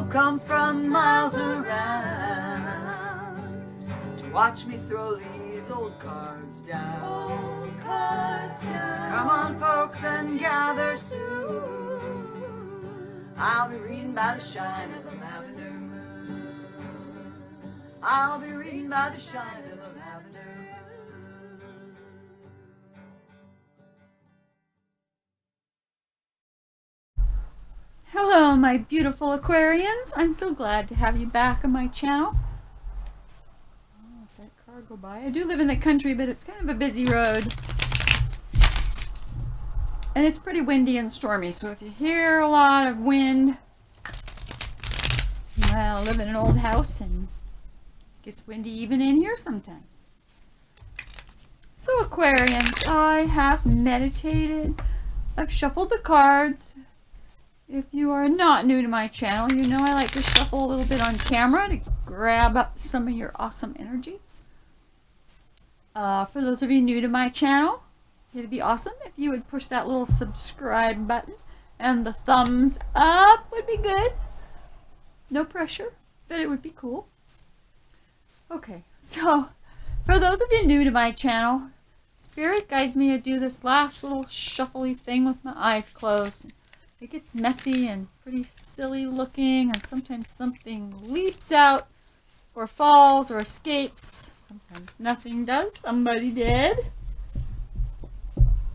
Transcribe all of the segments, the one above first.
come from miles around to watch me throw these old cards down. Old cards down. Come on, folks, and gather soon. I'll be reading by the shine of the lavender moon. I'll be reading by the shine of the lavender moon. Hello, my beautiful Aquarians. I'm so glad to have you back on my channel. Oh, if that car go by. I do live in the country, but it's kind of a busy road. And it's pretty windy and stormy, so if you hear a lot of wind, well, I live in an old house and it gets windy even in here sometimes. So Aquarians, I have meditated. I've shuffled the cards. If you are not new to my channel, you know I like to shuffle a little bit on camera to grab up some of your awesome energy. For those of you new to my channel, it'd be awesome if you would push that little subscribe button, and the thumbs up would be good. No pressure, but it would be cool. Okay, so for those of you new to my channel, Spirit guides me to do this last little shuffly thing with my eyes closed. It gets messy and pretty silly looking, and sometimes something leaps out or falls or escapes. Sometimes nothing does. Somebody did.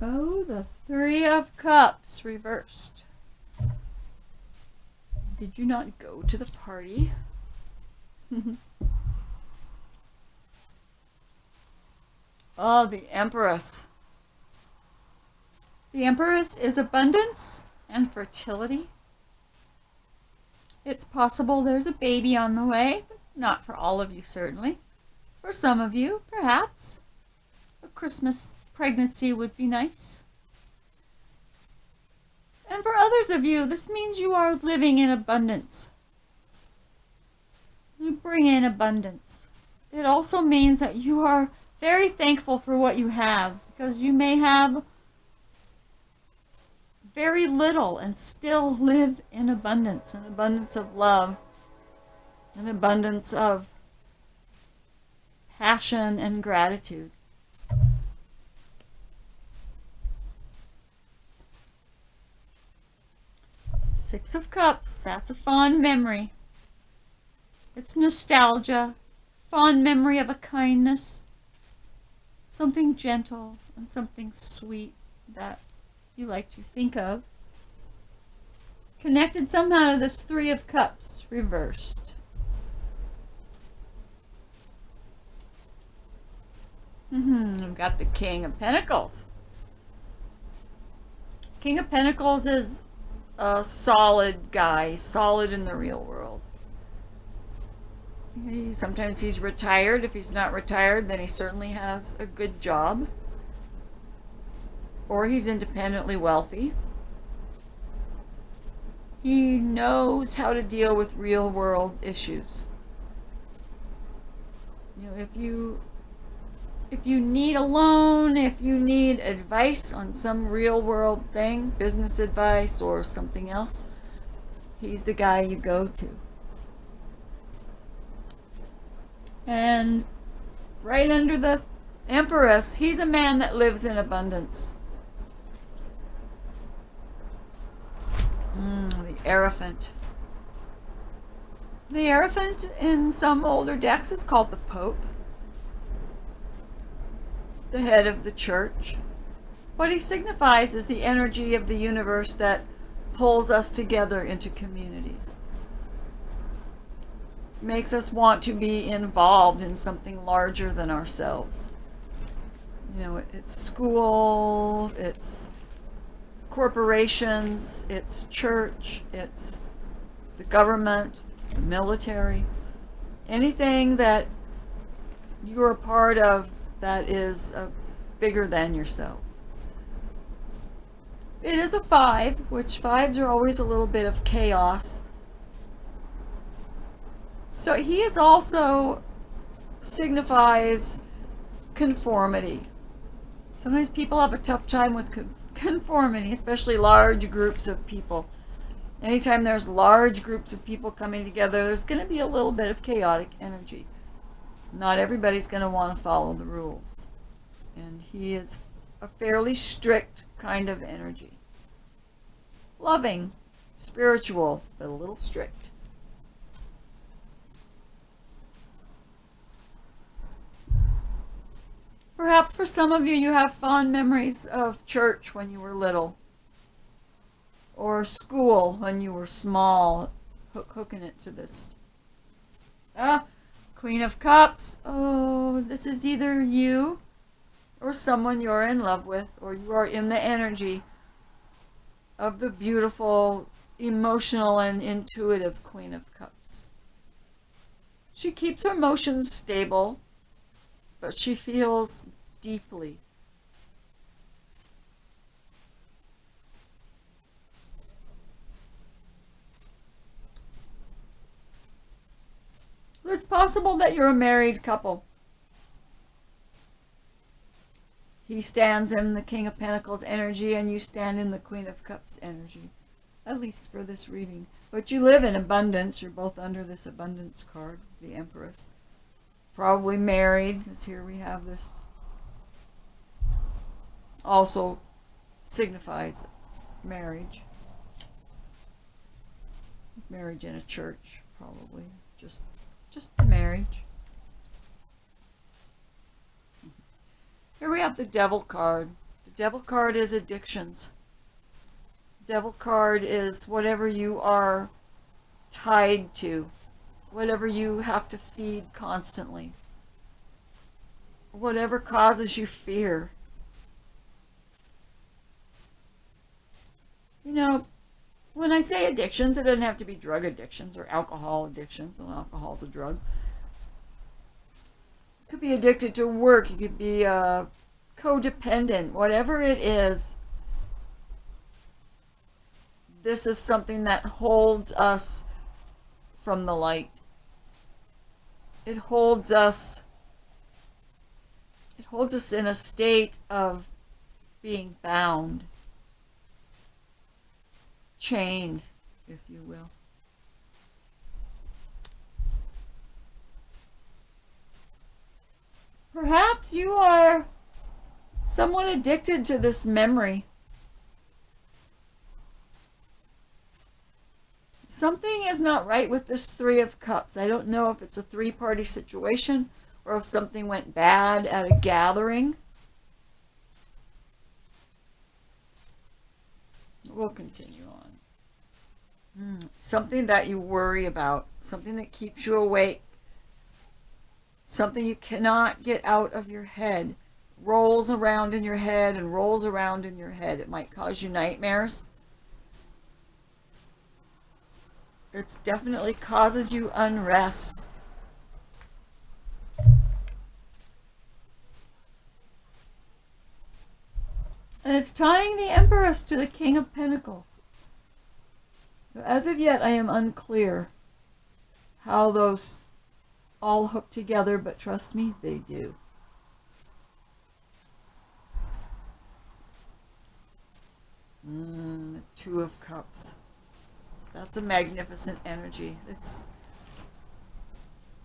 Oh, the Three of Cups reversed. Did you not go to the party? Oh, the Empress. The Empress is abundance and fertility. It's possible there's a baby on the way, but not for all of you, certainly. For some of you, perhaps. A Christmas pregnancy would be nice. And for others of you, this means you are living in abundance. You bring in abundance. It also means that you are very thankful for what you have, because you may have very little and still live in abundance, an abundance of love, an abundance of passion and gratitude. Six of Cups, that's a fond memory. It's nostalgia, fond memory of a kindness, something gentle and something sweet that you like to think of. Connected somehow to this Three of Cups reversed. I've got the King of Pentacles. King of Pentacles is a solid guy, solid in the real world. Sometimes he's retired. If he's not retired, then he certainly has a good job. Or he's independently wealthy. He knows how to deal with real world issues. You know, if you need a loan, if you need advice on some real world thing, business advice or something else, he's the guy you go to. And right under the Empress, he's a man that lives in abundance. The Hierophant. The Hierophant in some older decks is called the Pope, the head of the church. What he signifies is the energy of the universe that pulls us together into communities. Makes us want to be involved in something larger than ourselves. You know, it's school, it's corporations, it's church, it's the government, the military, anything that you're a part of that is bigger than yourself. It is a 5, which 5s are always a little bit of chaos. So he is also signifies conformity. Sometimes people have a tough time with conformity, especially large groups of people. Anytime there's large groups of people coming together, there's going to be a little bit of chaotic energy. Not everybody's going to want to follow the rules. And he is a fairly strict kind of energy. Loving, spiritual, but a little strict. Perhaps for some of you, you have fond memories of church when you were little. Or school when you were small, hooking it to this. Queen of Cups. Oh, this is either you or someone you're in love with, or you are in the energy of the beautiful, emotional, and intuitive Queen of Cups. She keeps her emotions stable, but she feels deeply. It's possible that you're a married couple. He stands in the King of Pentacles energy and you stand in the Queen of Cups energy. At least for this reading. But you live in abundance. You're both under this abundance card, the Empress. Probably married, because here we have this. Also signifies marriage. Marriage in a church, probably. Just the marriage. Here we have the Devil card. The Devil card is addictions. Devil card is whatever you are tied to, whatever you have to feed constantly, whatever causes you fear. You know, when I say addictions, it doesn't have to be drug addictions or alcohol addictions, and alcohol's a drug. You could be addicted to work, you could be codependent, whatever it is. This is something that holds us from the light. It holds us in a state of being bound, chained, if you will. Perhaps you are somewhat addicted to this memory. Something is not right with this Three of Cups. I don't know if it's a three-party situation or if something went bad at a gathering. We'll continue on. Something that you worry about, something that keeps you awake, something you cannot get out of your head, rolls around in your head and rolls around in your head. It might cause you nightmares. It definitely causes you unrest. And it's tying the Empress to the King of Pentacles. So as of yet, I am unclear how those all hook together, but trust me, they do. The Two of Cups. That's a magnificent energy. It's,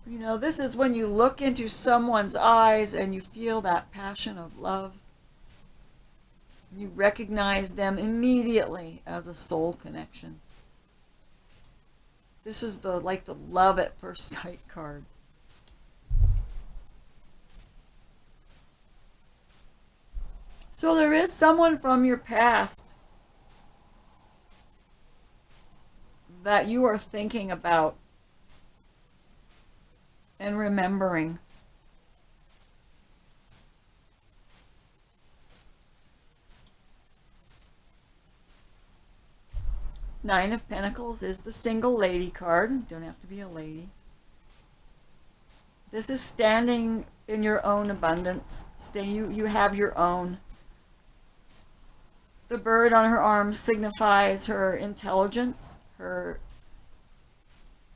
you know, this is when you look into someone's eyes and you feel that passion of love. You recognize them immediately as a soul connection. This is like the love at first sight card. So there is someone from your past that you are thinking about and remembering. Nine of Pentacles is the single lady card. Don't have to be a lady. This is standing in your own abundance. You have your own. The bird on her arm signifies her intelligence, her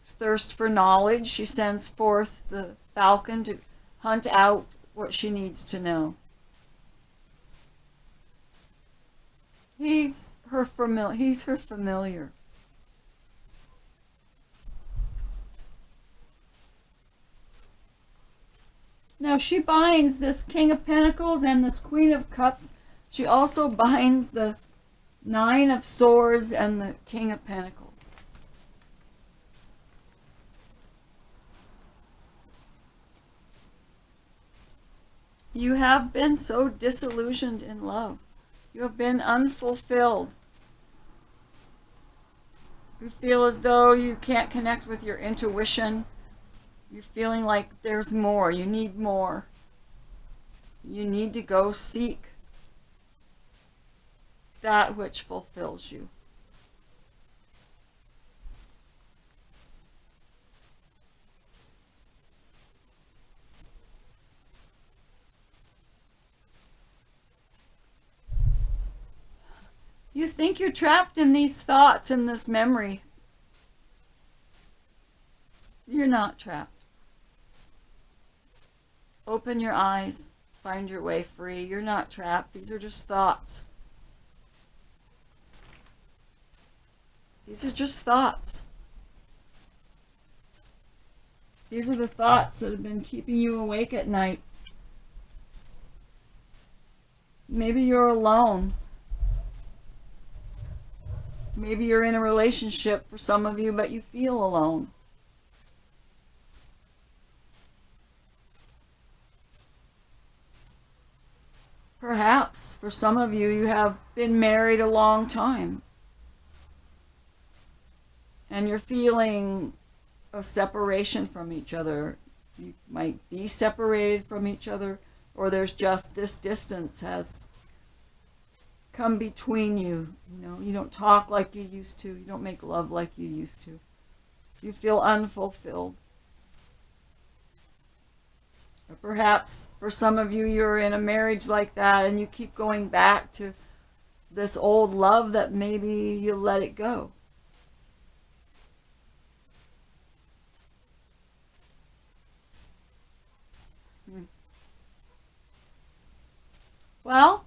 thirst for knowledge. She sends forth the falcon to hunt out what she needs to know. He's her familiar. Now she binds this King of Pentacles and this Queen of Cups. She also binds the Nine of Swords and the King of Pentacles. You have been so disillusioned in love. You have been unfulfilled. You feel as though you can't connect with your intuition. You're feeling like there's more. You need more. You need to go seek that which fulfills you. You think you're trapped in these thoughts, in this memory. You're not trapped. Open your eyes. Find your way free. You're not trapped. These are just thoughts. These are just thoughts. These are the thoughts that have been keeping you awake at night. Maybe you're alone. Maybe you're in a relationship for some of you, but you feel alone. Perhaps for some of you, you have been married a long time. And you're feeling a separation from each other. You might be separated from each other, or there's just this distance has come between you. You know, you don't talk like you used to. You don't make love like you used to. You feel unfulfilled. Or perhaps for some of you, you're in a marriage like that and you keep going back to this old love that maybe you let it go. Well,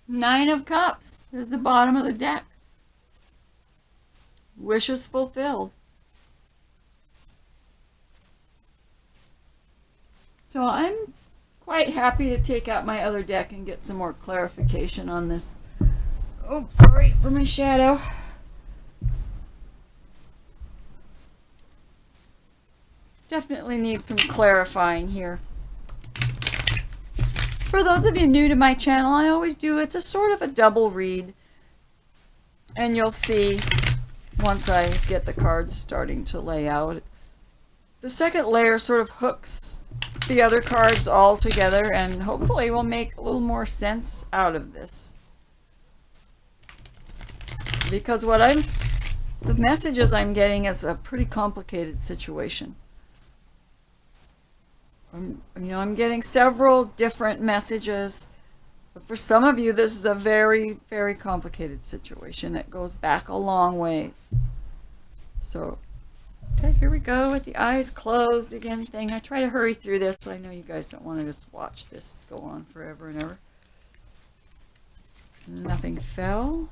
Nine of Cups is the bottom of the deck. Wishes fulfilled. So I'm quite happy to take out my other deck and get some more clarification on this. Oh, sorry for my shadow. Definitely need some clarifying here. For those of you new to my channel, I always do, it's a sort of a double read. And you'll see once I get the cards starting to lay out. The second layer sort of hooks the other cards all together and hopefully will make a little more sense out of this. Because the messages I'm getting is a pretty complicated situation. I'm getting several different messages, but for some of you, this is a very, very complicated situation. It goes back a long ways. So, okay, here we go with the eyes closed again thing. I try to hurry through this. I know you guys don't want to just watch this go on forever and ever. Nothing fell.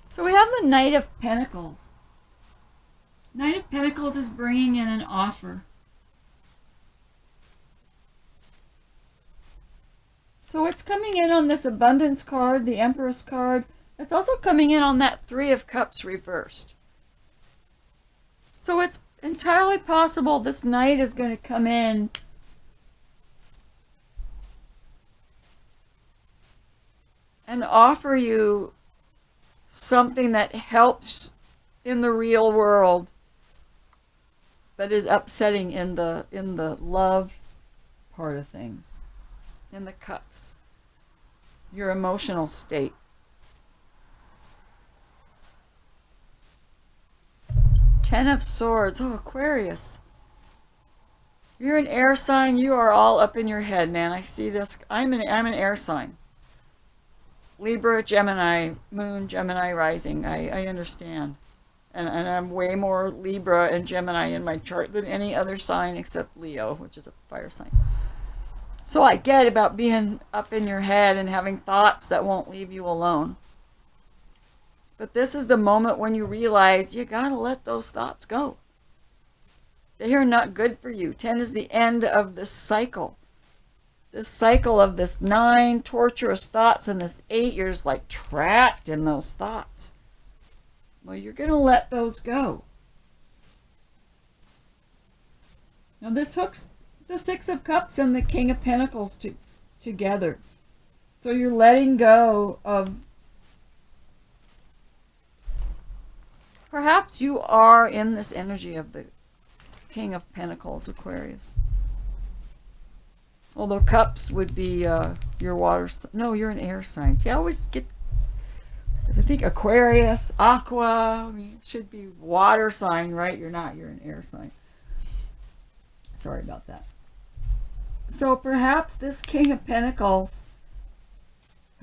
So we have the Knight of Pentacles. Knight of Pentacles is bringing in an offer. So it's coming in on this Abundance card, the Empress card. It's also coming in on that Three of Cups reversed. So it's entirely possible this Knight is going to come in and offer you something that helps in the real world, but is upsetting in the love part of things, in the cups, your emotional state. Ten of Swords. Oh, Aquarius. You're an air sign. You are all up in your head, man. I see this. I'm an air sign. Libra, Gemini, Moon, Gemini rising. I understand. And I'm way more Libra and Gemini in my chart than any other sign except Leo, which is a fire sign. So I get about being up in your head and having thoughts that won't leave you alone. But this is the moment when you realize you gotta let those thoughts go. They are not good for you. 10 is the end of this cycle. This cycle of this 9 torturous thoughts and this 8, you're just like trapped in those thoughts. Well, you're going to let those go. Now this hooks the 6 of Cups and the King of Pentacles together. So you're letting go of, perhaps you are in this energy of the King of Pentacles, Aquarius. Although Cups would be your water. No, you're an air sign. See, I always get, I think Aquarius, Aqua, I mean, it should be water sign, right? You're not, you're an air sign. Sorry about that. So perhaps this King of Pentacles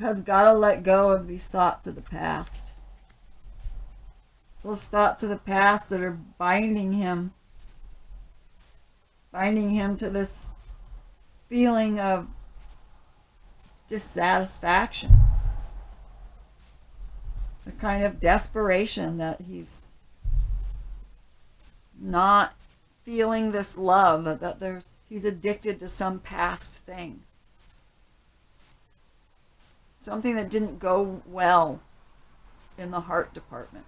has got to let go of these thoughts of the past. Those thoughts of the past that are binding him to this feeling of dissatisfaction, a kind of desperation that he's not feeling this love, that he's addicted to some past thing, something that didn't go well in the heart department.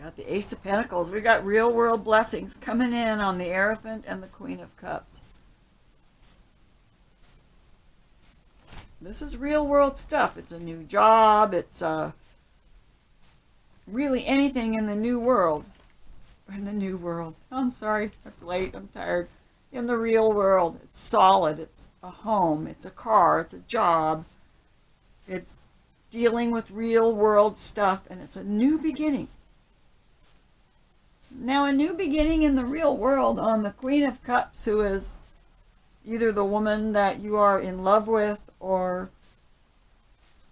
Got the Ace of Pentacles. We got real world blessings coming in on the Hierophant and the Queen of Cups. This is real world stuff. It's a new job. It's really anything in the new world. In the new world. I'm sorry. It's late. I'm tired. In the real world. It's solid. It's a home. It's a car. It's a job. It's dealing with real world stuff. And it's a new beginning. Now, a new beginning in the real world on the Queen of Cups, who is either the woman that you are in love with or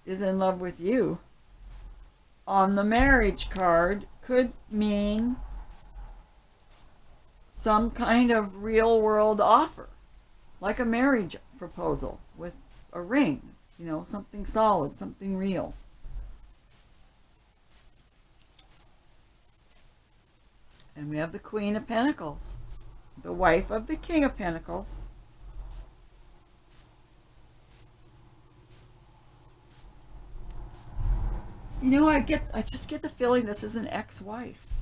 is in love with you. On the marriage card could mean some kind of real world offer, like a marriage proposal with a ring, you know, something solid, something real. And we have the Queen of Pentacles, the wife of the King of Pentacles. You know, I just get the feeling this is an ex-wife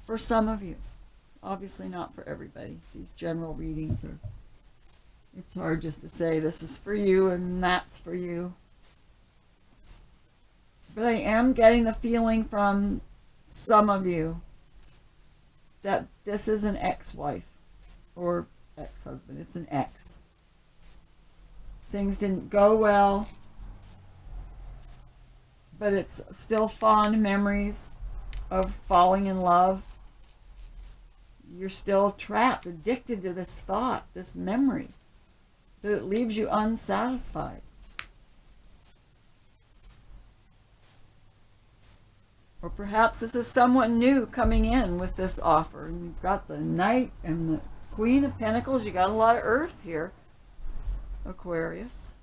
for some of you. Obviously not for everybody. These general readings are, it's hard just to say this is for you and that's for you. But I am getting the feeling from some of you that this is an ex-wife or ex-husband. It's an ex. Things didn't go well, but it's still fond memories of falling in love. You're still trapped, addicted to this thought, this memory, that leaves you unsatisfied. Or perhaps this is someone new coming in with this offer. And you've got the Knight and the Queen of Pentacles. You got a lot of earth here, Aquarius.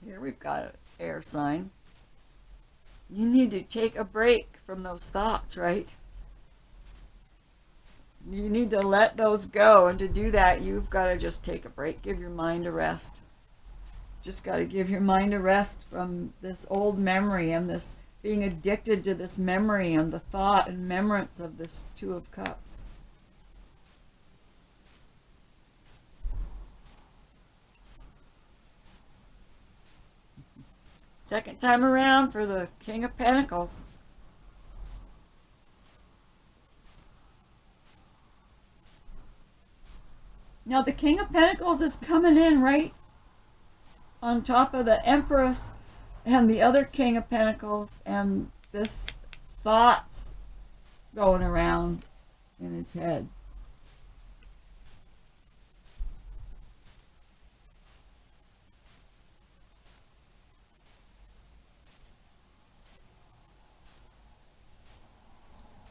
Here we've got an air sign. You need to take a break from those thoughts, right? You need to let those go. And to do that, you've got to just take a break. Give your mind a rest. Just got to give your mind a rest from this old memory and this being addicted to this memory and the thought and remembrance of this Two of Cups. Second time around for the King of Pentacles. Now the King of Pentacles is coming in right on top of the Empress and the other King of Pentacles, and this thoughts going around in his head.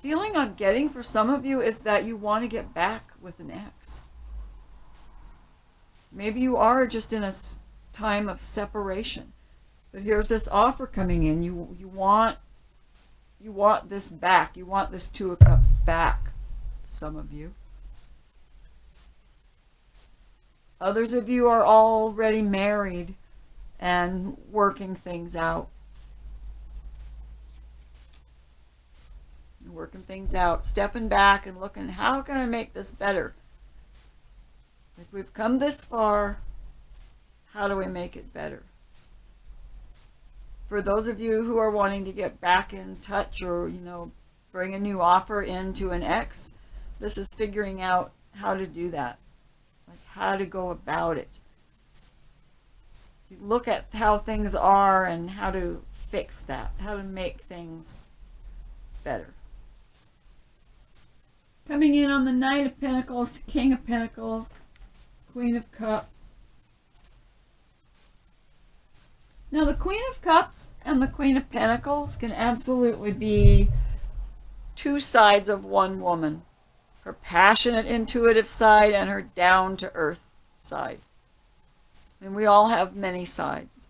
Feeling I'm getting for some of you is that you want to get back with an ex. Maybe you are just in a time of separation, But here's this offer coming in. You want this back. You want this Two of Cups back, some of you. Others of you are already married and working things out. Working things out, stepping back and looking, how can I make this better? Like, we've come this far, how do we make it better? For those of you who are wanting to get back in touch or, bring a new offer into an ex, this is figuring out how to do that. Like, how to go about it. You look at how things are and how to fix that, how to make things better. Coming in on the Knight of Pentacles, the King of Pentacles, Queen of Cups. Now the Queen of Cups and the Queen of Pentacles can absolutely be two sides of one woman. Her passionate, intuitive side and her down-to-earth side. And we all have many sides.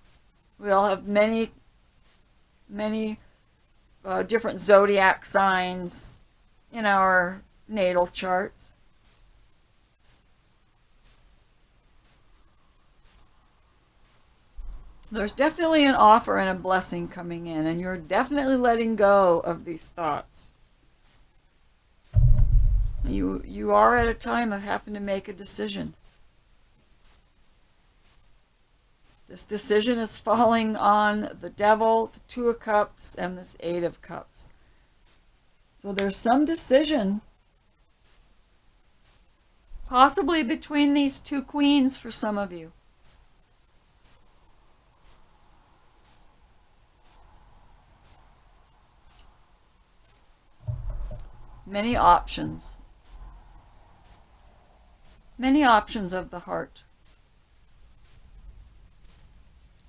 We all have many different zodiac signs in our natal charts. There's definitely an offer and a blessing coming in, and you're definitely letting go of these thoughts. You are at a time of having to make a decision. This decision is falling on the Devil, the Two of Cups, and this Eight of Cups. So there's some decision possibly between these two queens for some of you. Many options. Many options of the heart.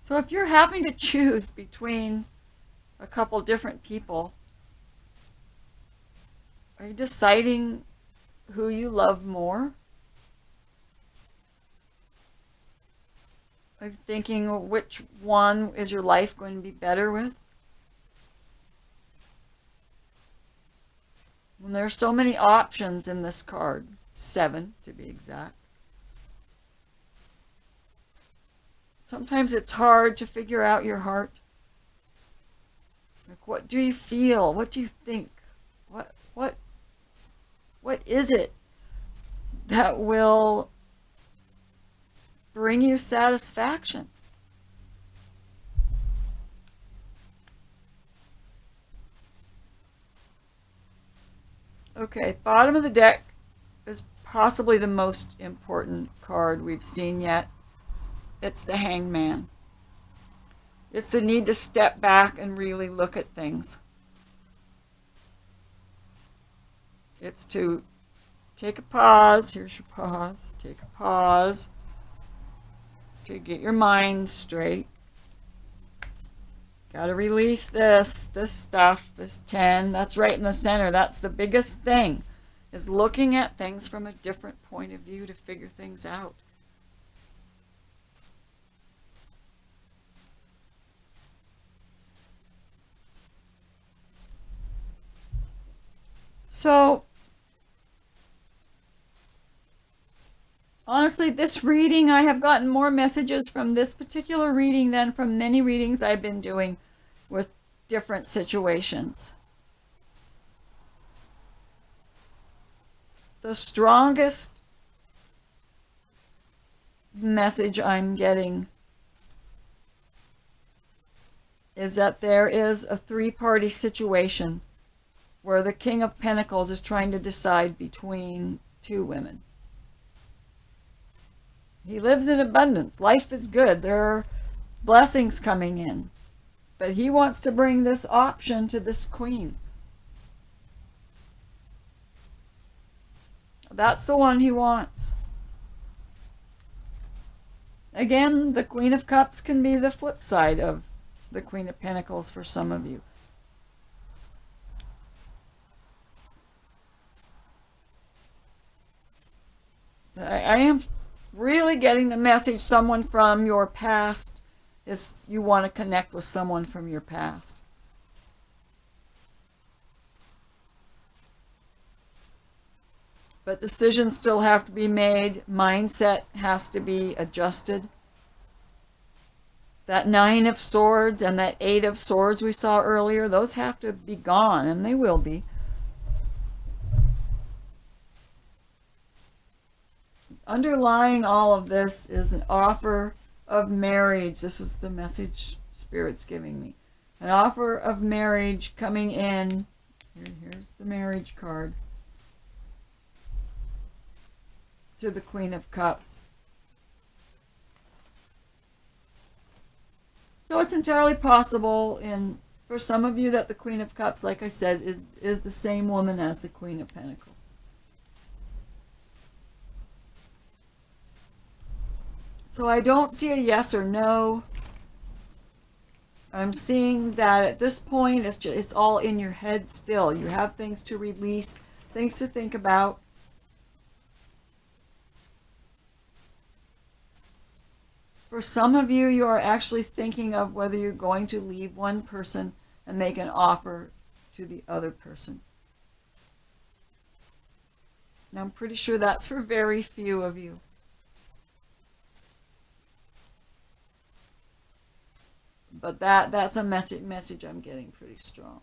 So if you're having to choose between a couple different people, are you deciding who you love more? Are you thinking which one is your life going to be better with? When there's so many options in this card, 7 to be exact. Sometimes it's hard to figure out your heart. Like, what do you feel? What do you think? What is it that will bring you satisfaction? Okay, bottom of the deck is possibly the most important card we've seen yet. It's the Hangman. It's the need to step back and really look at things. It's to take a pause. Here's your pause. Take a pause. Okay, get your mind straight. Got to release this stuff, this 10. That's right in the center. That's the biggest thing, is looking at things from a different point of view to figure things out. So, honestly, this reading, I have gotten more messages from this particular reading than from many readings I've been doing with different situations. The strongest message I'm getting is that there is a three-party situation where the King of Pentacles is trying to decide between two women. He lives in abundance. Life is good. There are blessings coming in. But he wants to bring this option to this queen. That's the one he wants. Again, the Queen of Cups can be the flip side of the Queen of Pentacles for some of you. I am really getting the message, someone from your past is you want to connect with someone from your past. But decisions still have to be made. Mindset has to be adjusted. That 9 of Swords and that 8 of Swords we saw earlier, those have to be gone, and they will be. Underlying all of this is an offer of marriage. This is the message Spirit's giving me. An offer of marriage coming in. Here's the marriage card. To the Queen of Cups. So it's entirely possible for some of you that the Queen of Cups, like I said, is the same woman as the Queen of Pentacles. So I don't see a yes or no. I'm seeing that at this point it's all in your head still. You have things to release, things to think about. For some of you, you are actually thinking of whether you're going to leave one person and make an offer to the other person. Now, I'm pretty sure that's for very few of you. But that's a message I'm getting pretty strong.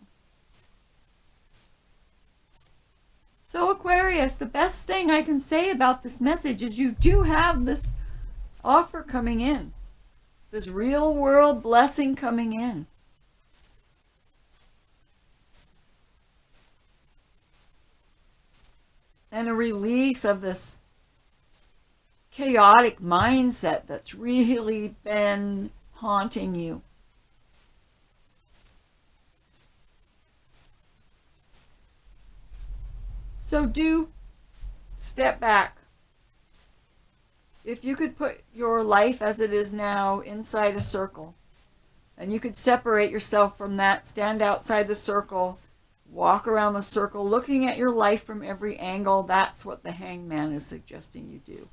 So Aquarius, the best thing I can say about this message is you do have this offer coming in. This real world blessing coming in. And a release of this chaotic mindset that's really been haunting you. So do step back. If you could put your life as it is now inside a circle, and you could separate yourself from that, stand outside the circle, walk around the circle, looking at your life from every angle, that's what the Hangman is suggesting you do.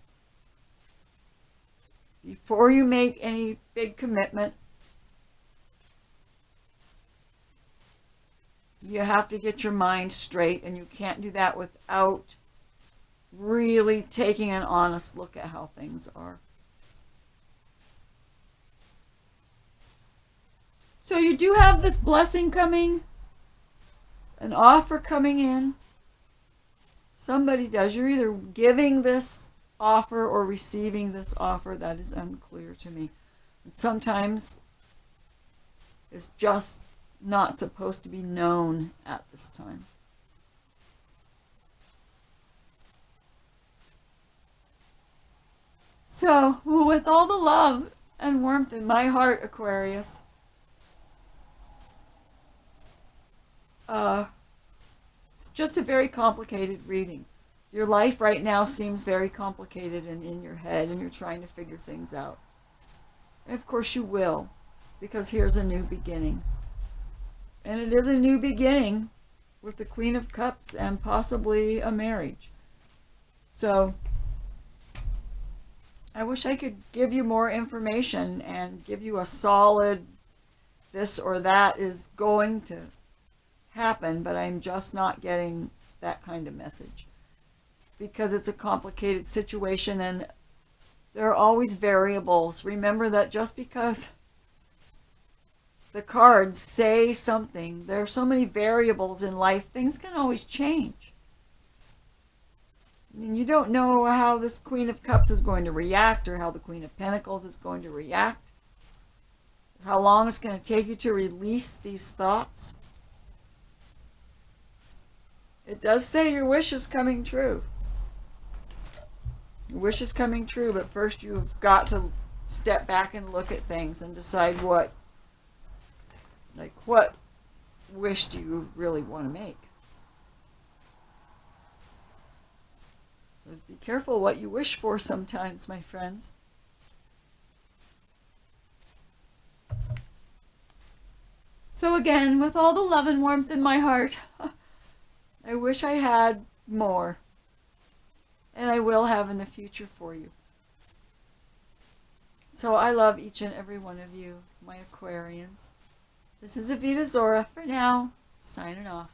Before you make any big commitment, you have to get your mind straight, and you can't do that without really taking an honest look at how things are. So you do have this blessing coming, an offer coming in. Somebody does. You're either giving this offer or receiving this offer. That is unclear to me. And sometimes it's just not supposed to be known at this time. So, with all the love and warmth in my heart, Aquarius, it's just a very complicated reading. Your life right now seems very complicated and in your head, and you're trying to figure things out. And of course you will, because here's a new beginning. And it is a new beginning with the Queen of Cups and possibly a marriage. So I wish I could give you more information and give you a solid this or that is going to happen, but I'm just not getting that kind of message because it's a complicated situation and there are always variables. Remember that just because the cards say something, there are so many variables in life, things can always change. I mean, you don't know how this Queen of Cups is going to react or how the Queen of Pentacles is going to react. How long it's going to take you to release these thoughts. It does say your wish is coming true. Your wish is coming true, but first you've got to step back and look at things and decide what wish do you really want to make. Just be careful what you wish for sometimes, my friends. So again, with all the love and warmth in my heart, I wish I had more. And I will have in the future for you. So I love each and every one of you, my Aquarians. This is Avita Zora for now, signing off.